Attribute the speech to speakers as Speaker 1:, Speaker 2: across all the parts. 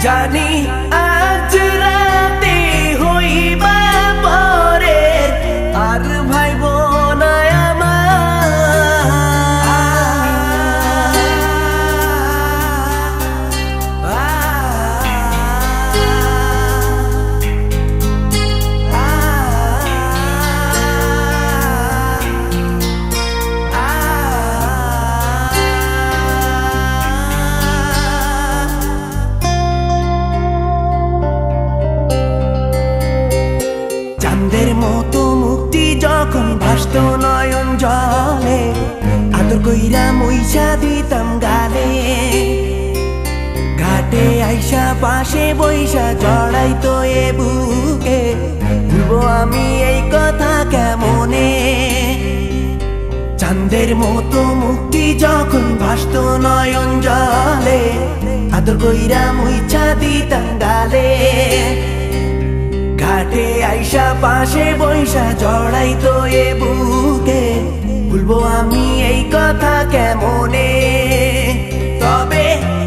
Speaker 1: জানি আজ রাতে হইবা পরের আর ভাইব না চাঁদের মতো মুক্তি যখন ভাসত নয়ন জলে আদর কইরা মইসা দিতাম গালে ঘাটে আইসা পাশে বইসা জড়াইতো এ বুকে ভুলবো আমি এই কথা কেমনে চাঁদের মতো মুক্তি যখন ভাসত নয়ন জলে আদর কইরা মইসা দিতাম গালে ঘাটে আইসা পাশে বইসা জড়াইতো এ বুকে ভুলবো আমি এই কথা কেমনে তবে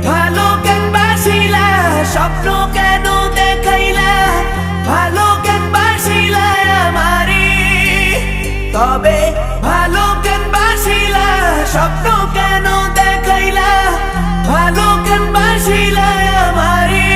Speaker 1: ভালো কেন বাসিলা স্বপ্ন কেন দেখাইলা ভালো কেন বাসিলা আমারে তবে ভালো কেন বাসিলা স্বপ্ন কেন দেখাইলা ভালো কেন বাসিলা আমারে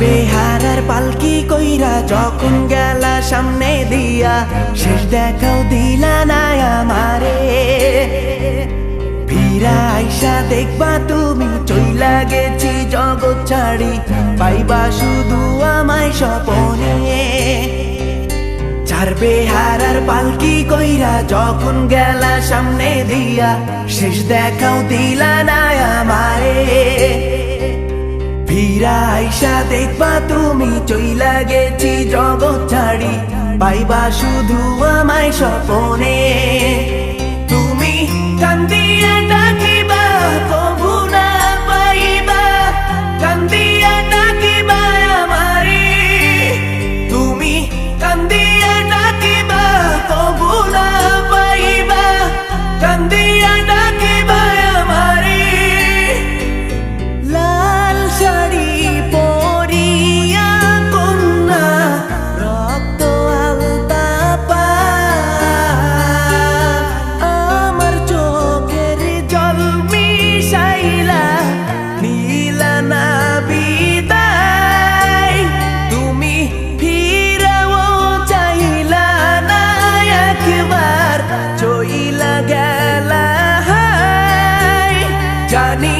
Speaker 1: বেহারার পালকি কইরা যখন গেলা সামনে দিয়া শেষ দেখাও দিলা না আমারে ফিরা আইসা দেখবা তুমি চইলা গেছি জগৎ ছাড়ি পাইবা শুধু আমায় স্বপনে চার বেহারার পালকি কইরা যখন গেলা সামনে দিয়া শেষ দেখাও দিলা না আমারে ফিরা আইসা দেখবা তুমি চইলা গেছি জগৎ ছাড়ি পাইবা শুধু আমায় স্বপনে তুমি কান্দিয়া ডাকিবা কবু না পাইবা কান্দিয়া ডাকিবা আমারে তুমি কান্দিয়া ডাকিবা কবু না পাইবা কান্দিয়া ডাকিবা আমারে শাড়ি পরিয়া কন্যা রক্ত আলতা পা আমার চোখের জল মিশাইলা নীলা না বিদায় তুমি ফিরাও চাইলা না একবার চইলা গেলা জানি